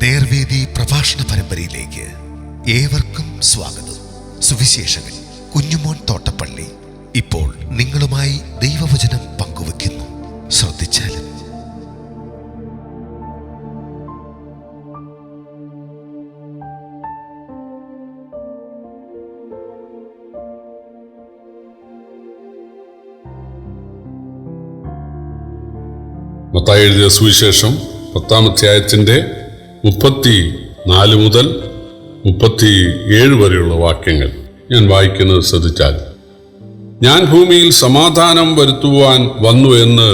നേർവേദി പ്രഭാഷണ പരമ്പരയിലേക്ക് ഏവർക്കും സ്വാഗതം. സുവിശേഷകൻ കുഞ്ഞുമോൻ തോട്ടപ്പള്ളി ഇപ്പോൾ നിങ്ങളുമായി ദൈവവചനം പങ്കുവെക്കുന്നു. ശ്രദ്ധിച്ചാലും. മത്തായി എഴുതിയ സുവിശേഷം 10-ാം അധ്യായത്തിന്റെ 34 മുതൽ 37 വരെയുള്ള വാക്യങ്ങൾ ഞാൻ വായിക്കുന്നത് ശ്രദ്ധിച്ചാൽ, ഞാൻ ഭൂമിയിൽ സമാധാനം വരുത്തുവാൻ വന്നു എന്ന്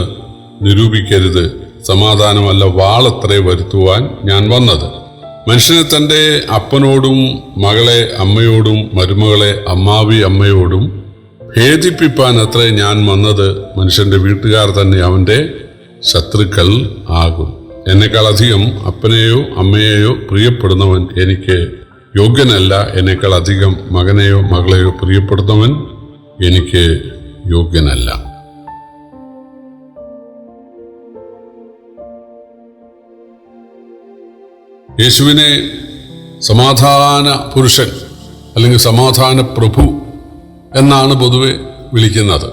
നിരൂപിക്കരുത്. സമാധാനമല്ല, വാളത്രേ വരുത്തുവാൻ ഞാൻ വന്നത്. മനുഷ്യനെ തൻ്റെ അപ്പനോടും മകളെ അമ്മയോടും മരുമകളെ അമ്മാവി അമ്മയോടും ഭേദിപ്പിപ്പാൻ അത്രേ ഞാൻ വന്നത്. മനുഷ്യന്റെ വീട്ടുകാർ തന്നെ അവന്റെ ശത്രുക്കൾ ആകും. എന്നെക്കാൾ അധികം അപ്പനെയോ അമ്മയെയോ പ്രിയപ്പെടുന്നവൻ എനിക്ക് യോഗ്യനല്ല. എന്നെക്കാൾ അധികം മകനെയോ മകളെയോ പ്രിയപ്പെടുന്നവൻ എനിക്ക് യോഗ്യനല്ല. യേശുവിനെ സമാധാന പുരുഷൻ അല്ലെങ്കിൽ സമാധാന പ്രഭു എന്നാണ് പൊതുവെ വിളിക്കുന്നത്.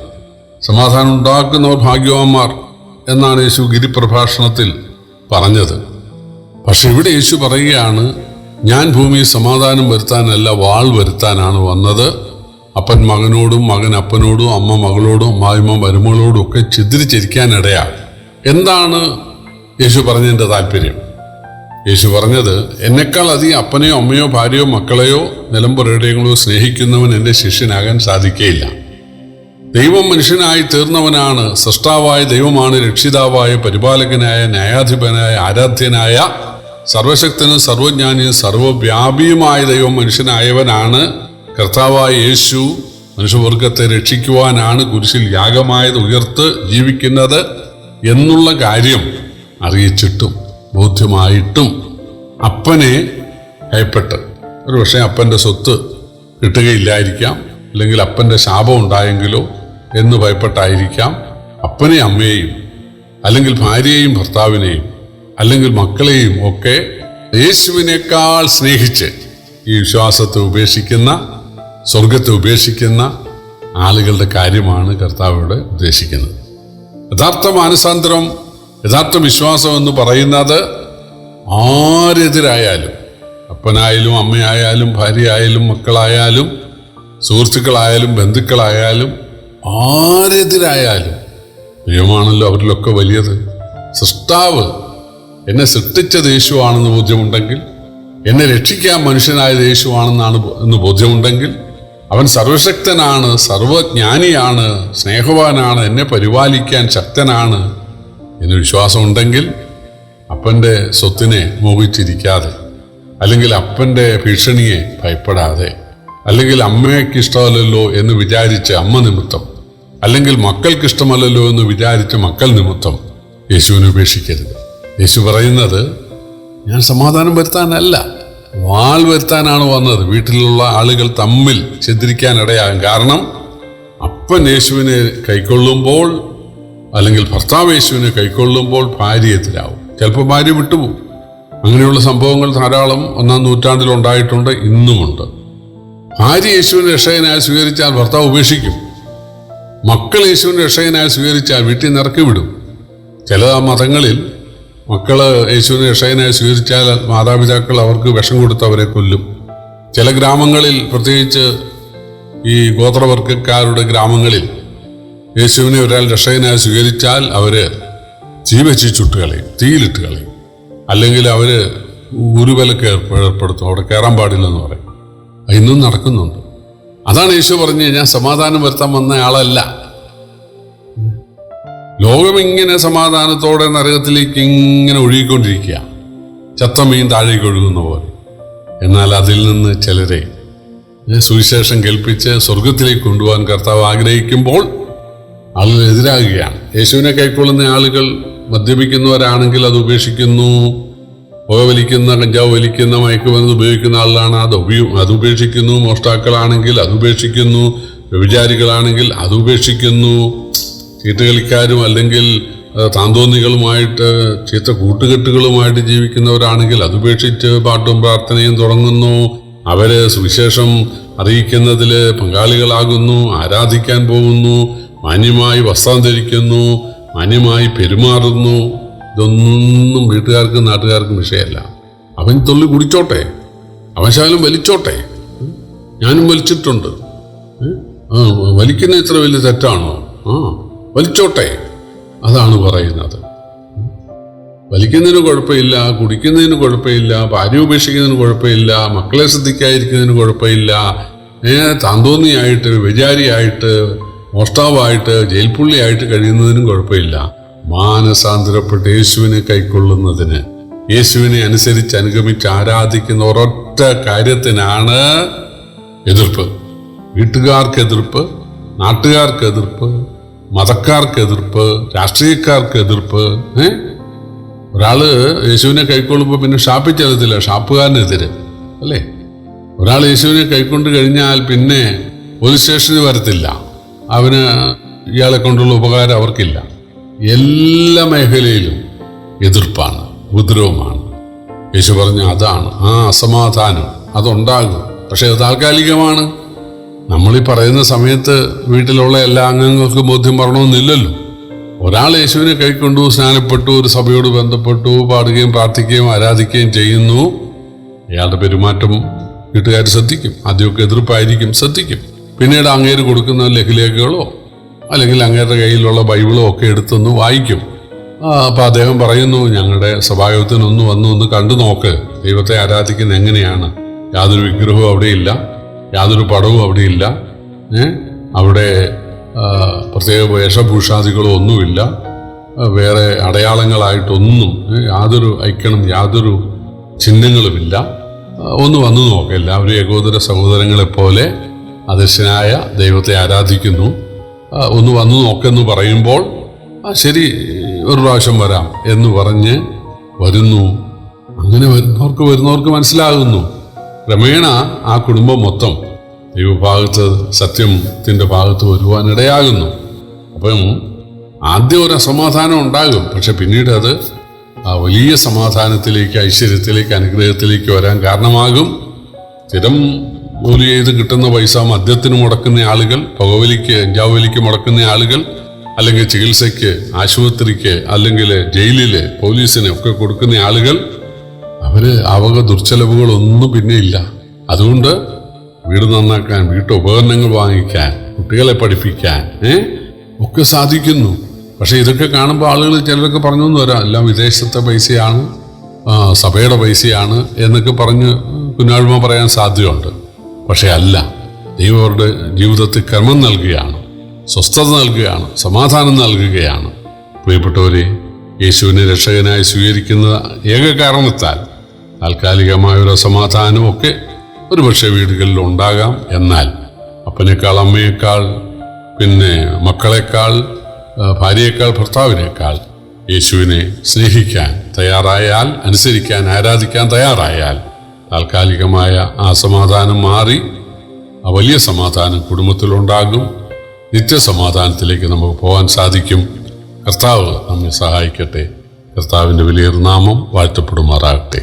സമാധാനം ഉണ്ടാക്കുന്നവർ ഭാഗ്യവാന്മാർ എന്നാണ് യേശു ഗിരിപ്രഭാഷണത്തിൽ പറഞ്ഞത്. പക്ഷെ ഇവിടെ യേശു പറയുകയാണ്, ഞാൻ ഭൂമിയിൽ സമാധാനം വരുത്താനല്ല, വാൾ വരുത്താനാണ് വന്നത്. അപ്പൻ മകനോടും മകൻ അപ്പനോടും അമ്മ മകളോടും അമ്മായിമ്മ മരുമകളോടും ഒക്കെ ഛിദ്രിച്ചിരിക്കാനിടയാണ്. എന്താണ് യേശു പറഞ്ഞതിൻ്റെ താല്പര്യം? യേശു പറഞ്ഞത്, എന്നെക്കാൾ അധികം അപ്പനെയോ അമ്മയോ ഭാര്യയോ മക്കളെയോ നിലംപുരയുടെയോ സ്നേഹിക്കുന്നവൻ എൻ്റെ ശിഷ്യനാകാൻ സാധിക്കുകയില്ല. ദൈവം മനുഷ്യനായി തീർന്നവനാണ്. സൃഷ്ടാവായ ദൈവമാണ് രക്ഷിതാവായ പരിപാലകനായ ന്യായാധിപനായ ആരാധ്യനായ സർവശക്തനും സർവജ്ഞാനിയും സർവവ്യാപിയുമായ ദൈവം മനുഷ്യനായവനാണ്. കർത്താവായ യേശു മനുഷ്യവർഗത്തെ രക്ഷിക്കുവാനാണ് കുരിശിൽ യാഗമായത്, ഉയർത്ത് ജീവിക്കുന്നത് എന്നുള്ള കാര്യം അറിയിച്ചിട്ടും ബോധ്യമായിട്ടും അപ്പനെ ഭയപ്പെട്ട്, ഒരു പക്ഷേ അപ്പൻ്റെ സ്വത്ത് കിട്ടുകയില്ലായിരിക്കാം, അല്ലെങ്കിൽ അപ്പൻ്റെ ശാപം ഉണ്ടായെങ്കിലോ എന്ന് ഭയപ്പെട്ടായിരിക്കാം അപ്പനെയും അമ്മയെയും അല്ലെങ്കിൽ ഭാര്യയെയും ഭർത്താവിനെയും അല്ലെങ്കിൽ മക്കളെയും ഒക്കെ യേശുവിനേക്കാൾ സ്നേഹിച്ച് ഈ വിശ്വാസത്തെ ഉപേക്ഷിക്കുന്ന, സ്വർഗത്തെ ഉപേക്ഷിക്കുന്ന ആളുകളുടെ കാര്യമാണ് കർത്താവോട് ഉദ്ദേശിക്കുന്നത്. യഥാർത്ഥ മാനസാന്തരം, യഥാർത്ഥ വിശ്വാസം എന്ന് പറയുന്നത് ആരെതിരായാലും, അപ്പനായാലും അമ്മയായാലും ഭാര്യയായാലും മക്കളായാലും സുഹൃത്തുക്കളായാലും ബന്ധുക്കളായാലും ആരെതിരായാലും ദൈവമാണല്ലോ അവരിലൊക്കെ വലിയത്. സൃഷ്ടാവ് എന്നെ സൃഷ്ടിച്ചത് യേശുവാണെന്ന് ബോധ്യമുണ്ടെങ്കിൽ, എന്നെ രക്ഷിക്കാൻ മനുഷ്യനായത് യേശുവാണെന്ന് ബോധ്യമുണ്ടെങ്കിൽ, അവൻ സർവശക്തനാണ്, സർവജ്ഞാനിയാണ്, സ്നേഹവാനാണ്, എന്നെ പരിപാലിക്കാൻ ശക്തനാണ് എന്ന് വിശ്വാസമുണ്ടെങ്കിൽ, അപ്പൻ്റെ സ്വത്തിനെ മോഹിച്ചിരിക്കാതെ, അല്ലെങ്കിൽ അപ്പൻ്റെ ഭീഷണിയെ ഭയപ്പെടാതെ, അല്ലെങ്കിൽ അമ്മയ്ക്ക് ഇഷ്ടമല്ലല്ലോ എന്ന് വിചാരിച്ച് അമ്മ നിമിത്തം, അല്ലെങ്കിൽ മക്കൾക്ക് ഇഷ്ടമല്ലല്ലോ എന്ന് വിചാരിച്ച് മക്കൾ നിമിത്തം യേശുവിനെ ഉപേക്ഷിക്കരുത്. യേശു പറയുന്നത്, ഞാൻ സമാധാനം വരുത്താനല്ല, വാൾ വരുത്താനാണ് വന്നത്. വീട്ടിലുള്ള ആളുകൾ തമ്മിൽ ഛിദ്രിക്കാനിടയാകും. കാരണം അപ്പൻ യേശുവിനെ കൈക്കൊള്ളുമ്പോൾ, അല്ലെങ്കിൽ ഭർത്താവ് യേശുവിനെ കൈക്കൊള്ളുമ്പോൾ ഭാര്യ എതിരാവും. ചിലപ്പോൾ ഭാര്യ വിട്ടുപോകും. അങ്ങനെയുള്ള സംഭവങ്ങൾ ധാരാളം 1-ാം നൂറ്റാണ്ടിൽ ഉണ്ടായിട്ടുണ്ട്, ഇന്നുമുണ്ട്. ഭാര്യ യേശുവിനെ രക്ഷകനായി സ്വീകരിച്ചാൽ ഭർത്താവ് ഉപേക്ഷിക്കും. മക്കൾ യേശുവിനെ രക്ഷകനായി സ്വീകരിച്ചാൽ വീട്ടിൽ നിന്ന് ഇറക്കി വിടും. ചില മതങ്ങളിൽ മക്കള് യേശുവിനെ രക്ഷകനായി സ്വീകരിച്ചാൽ മാതാപിതാക്കൾ അവർക്ക് വിഷം കൊടുത്ത് അവരെ കൊല്ലും. ചില ഗ്രാമങ്ങളിൽ, പ്രത്യേകിച്ച് ഈ ഗോത്രവർഗക്കാരുടെ ഗ്രാമങ്ങളിൽ, യേശുവിനെ ഒരാൾ രക്ഷകനായി സ്വീകരിച്ചാൽ അവര് തീ വെച്ച് ചുട്ട് കളയും, തീയിലിട്ട് കളയും, അല്ലെങ്കിൽ അവര് ഉരുവിലക്ക് ഏർപ്പെടുത്തും, അവിടെ കയറാൻ പാടില്ലെന്ന് പറയും. ഇന്നും നടക്കുന്നുണ്ട്. അതാണ് യേശു പറഞ്ഞ്, ഞാൻ സമാധാനം വരുത്താൻ വന്ന ആളല്ല. ലോകം ഇങ്ങനെ സമാധാനത്തോടെ നരകത്തിലേക്ക് ഇങ്ങനെ ഒഴുകിക്കൊണ്ടിരിക്കുക, ചത്ത മീൻ താഴേക്ക് ഒഴുകുന്ന പോലെ. എന്നാൽ അതിൽ നിന്ന് ചിലരെ സുവിശേഷം കേൾപ്പിച്ച് സ്വർഗത്തിലേക്ക് കൊണ്ടുപോകാൻ കർത്താവ് ആഗ്രഹിക്കുമ്പോൾ ആളുകൾ എതിരാകുകയാണ്. യേശുവിനെ കൈക്കൊള്ളുന്ന ആളുകൾ മദ്യപിക്കുന്നവരാണെങ്കിൽ അത് ഉപേക്ഷിക്കുന്നു, പുക വലിക്കുന്ന, കഞ്ചാവ് വലിക്കുന്ന, മയക്കുമരുന്ന് ഉപയോഗിക്കുന്ന ആളാണ് അത് ഉപേക്ഷിക്കുന്നു. മോഷ്ടാക്കളാണെങ്കിൽ അത് ഉപേക്ഷിക്കുന്നു. വ്യഭിചാരികളാണെങ്കിൽ അത് ഉപേക്ഷിക്കുന്നു. ചീട്ടുകളിക്കാരും അല്ലെങ്കിൽ താന്തോന്നികളുമായിട്ട് ചീത്ത കൂട്ടുകെട്ടുകളുമായിട്ട് ജീവിക്കുന്നവരാണെങ്കിൽ അതുപേക്ഷിച്ച് പാട്ടും പ്രാർത്ഥനയും തുടങ്ങുന്നു. അവര് സുവിശേഷം അറിയിക്കുന്നതിൽ പങ്കാളികളാകുന്നു, ആരാധിക്കാൻ പോകുന്നു, മാന്യമായി വസ്ത്രം ധരിക്കുന്നു, മാന്യമായി പെരുമാറുന്നു. ഇതൊന്നും വീട്ടുകാർക്കും നാട്ടുകാർക്കും വിഷയമല്ല. അവൻ തൊള്ളി കുടിച്ചോട്ടെ, അവൻ ശകലം വലിച്ചോട്ടെ. ഞാനും വലിച്ചിട്ടുണ്ട്. വലിക്കുന്ന ഇത്ര വലിയ തെറ്റാണോ? വലിച്ചോട്ടെ, അതാണ് പറയുന്നത്. വലിക്കുന്നതിന് കുഴപ്പമില്ല, കുടിക്കുന്നതിന് കുഴപ്പമില്ല, ഭാര്യ ഉപേക്ഷിക്കുന്നതിന് കുഴപ്പമില്ല, മക്കളെ ശ്രദ്ധിക്കാതിരിക്കുന്നതിന് കുഴപ്പമില്ല, താന്തോന്നിയായിട്ട്, വിചാരിയായിട്ട്, മോഷ്ടാവായിട്ട്, ജയിൽപ്പുള്ളിയായിട്ട് കഴിയുന്നതിനും കുഴപ്പമില്ല. മാനസാന്തരപ്പെട്ട് യേശുവിനെ കൈക്കൊള്ളുന്നതിന്, യേശുവിനെ അനുസരിച്ച് അനുഗമിച്ച് ആരാധിക്കുന്ന ഒരൊറ്റ കാര്യത്തിനാണ് എതിർപ്പ്. വീട്ടുകാർക്ക് എതിർപ്പ്, നാട്ടുകാർക്ക് എതിർപ്പ്, മതക്കാർക്ക് എതിർപ്പ്, രാഷ്ട്രീയക്കാർക്ക് എതിർപ്പ്. ഒരാള് യേശുവിനെ കൈക്കൊള്ളുമ്പോൾ പിന്നെ ഷാപ്പിൽ ചെല്ലത്തില്ല, ഷാപ്പുകാരനെതിരെ അല്ലേ? ഒരാൾ യേശുവിനെ കൈക്കൊണ്ട് കഴിഞ്ഞാൽ പിന്നെ പോലീസ് സ്റ്റേഷനിൽ വരത്തില്ല, അവന് ഇയാളെ കൊണ്ടുള്ള ഉപകാരം അവർക്കില്ല. എല്ലാ മേഖലയിലും എതിർപ്പാണ്, ഉപദ്രവമാണ്. യേശു പറഞ്ഞ അതാണ് ആ അസമാധാനം, അതുണ്ടാകും. പക്ഷെ അത് താൽക്കാലികമാണ്. നമ്മളീ പറയുന്ന സമയത്ത് വീട്ടിലുള്ള എല്ലാ അംഗങ്ങൾക്കും ബോധ്യം പറയണമെന്നില്ലല്ലോ. ഒരാൾ യേശുവിനെ കൈക്കൊണ്ടു, സ്നാനപ്പെട്ടു, ഒരു സഭയോട് ബന്ധപ്പെട്ടു, പാടുകയും പ്രാർത്ഥിക്കുകയും ആരാധിക്കുകയും ചെയ്യുന്നു. അയാളുടെ പെരുമാറ്റം വീട്ടുകാർ ശ്രദ്ധിക്കും. ആദ്യമൊക്കെ എതിർപ്പായിരിക്കും, ശ്രദ്ധിക്കും. പിന്നീട് അങ്ങേര് കൊടുക്കുന്ന ലഘുലേഖകളോ അല്ലെങ്കിൽ അങ്ങേരുടെ കയ്യിലുള്ള ബൈബിളോ ഒക്കെ എടുത്തൊന്ന് വായിക്കും. അപ്പം അദ്ദേഹം പറയുന്നു, ഞങ്ങളുടെ സഭായോഗത്തിനൊന്ന് ഒന്ന് കണ്ടു നോക്ക്, ദൈവത്തെ ആരാധിക്കുന്ന എങ്ങനെയാണ്. യാതൊരു വിഗ്രഹവും അവിടെയില്ല, യാതൊരു പടവും അവിടെയില്ല, അവിടെ പ്രത്യേക വേഷഭൂഷാദികളോ ഒന്നുമില്ല, വേറെ അടയാളങ്ങളായിട്ടൊന്നും യാതൊരു ഐക്കണും യാതൊരു ചിഹ്നങ്ങളുമില്ല. ഒന്ന് വന്നു നോക്ക്, എല്ലാവരും ഏകോദര സഹോദരങ്ങളെപ്പോലെ അദൃശ്യനായ ദൈവത്തെ ആരാധിക്കുന്നു, ഒന്ന് വന്നു നോക്കെന്ന് പറയുമ്പോൾ ശരി ഒരു പ്രാവശ്യം വരാം എന്ന് പറഞ്ഞ് വരുന്നു. അങ്ങനെ വരുന്നവർക്ക് മനസ്സിലാകുന്നു. ക്രമേണ ആ കുടുംബം മൊത്തം ദൈവഭാഗത്ത്, സത്യത്തിൻ്റെ ഭാഗത്ത് വരുവാനിടയാകുന്നു. അപ്പം ആദ്യം ഒരു അസമാധാനം ഉണ്ടാകും, പക്ഷെ പിന്നീട് അത് ആ വലിയ സമാധാനത്തിലേക്ക്, ഐശ്വര്യത്തിലേക്ക്, അനുഗ്രഹത്തിലേക്ക് വരാൻ കാരണമാകും. സ്ഥിരം ജോലി ചെയ്ത് കിട്ടുന്ന പൈസ മദ്യത്തിന് മുടക്കുന്ന ആളുകൾ, പുകവലിക്ക്, കഞ്ചാവലിക്ക് മുടക്കുന്ന ആളുകൾ, അല്ലെങ്കിൽ ചികിത്സയ്ക്ക്, ആശുപത്രിക്ക്, അല്ലെങ്കിൽ ജയിലില്, പോലീസിന് ഒക്കെ കൊടുക്കുന്ന ആളുകൾ, അവര് ആവക ദുർച്ചെലവുകളൊന്നും പിന്നെ ഇല്ല. അതുകൊണ്ട് വീട് നന്നാക്കാൻ, വീട്ടുപകരണങ്ങൾ വാങ്ങിക്കാൻ, കുട്ടികളെ പഠിപ്പിക്കാൻ ഒക്കെ സാധിക്കുന്നു. പക്ഷെ ഇതൊക്കെ കാണുമ്പോൾ ആളുകൾ ചിലരൊക്കെ പറഞ്ഞു എന്ന് വരാം, എല്ലാം വിദേശത്തെ പൈസയാണ്, സഭയുടെ പൈസയാണ് എന്നൊക്കെ പറഞ്ഞ് കുഞ്ഞാഴ്മ പറയാൻ സാധ്യതയുണ്ട്. പക്ഷെ അല്ല, ദൈവം അവരുടെ ജീവിതത്തിൽ ക്രമം നൽകുകയാണ്, സ്വസ്ഥത നൽകുകയാണ്, സമാധാനം നൽകുകയാണ്. പ്രിയപ്പെട്ടവരെ, യേശുവിനെ രക്ഷകനായി സ്വീകരിക്കുന്ന ഏക കാരണത്താൽ താൽക്കാലികമായൊരു അസമാധാനമൊക്കെ ഒരുപക്ഷെ വീടുകളിൽ ഉണ്ടാകാം. എന്നാൽ അപ്പനേക്കാൾ, അമ്മയേക്കാൾ, പിന്നെ മക്കളെക്കാൾ, ഭാര്യയേക്കാൾ, ഭർത്താവിനേക്കാൾ യേശുവിനെ സ്നേഹിക്കാൻ തയ്യാറായാൽ, അനുസരിക്കാൻ, ആരാധിക്കാൻ തയ്യാറായാൽ താൽക്കാലികമായ ആ സമാധാനം മാറി ആ വലിയ സമാധാനം കുടുംബത്തിലുണ്ടാകും. നിത്യസമാധാനത്തിലേക്ക് നമുക്ക് പോകാൻ സാധിക്കും. കർത്താവ് നമ്മെ സഹായിക്കട്ടെ. കർത്താവിൻ്റെ വലിയൊരു നാമം വാഴ്ത്തപ്പെടുമാറാകട്ടെ.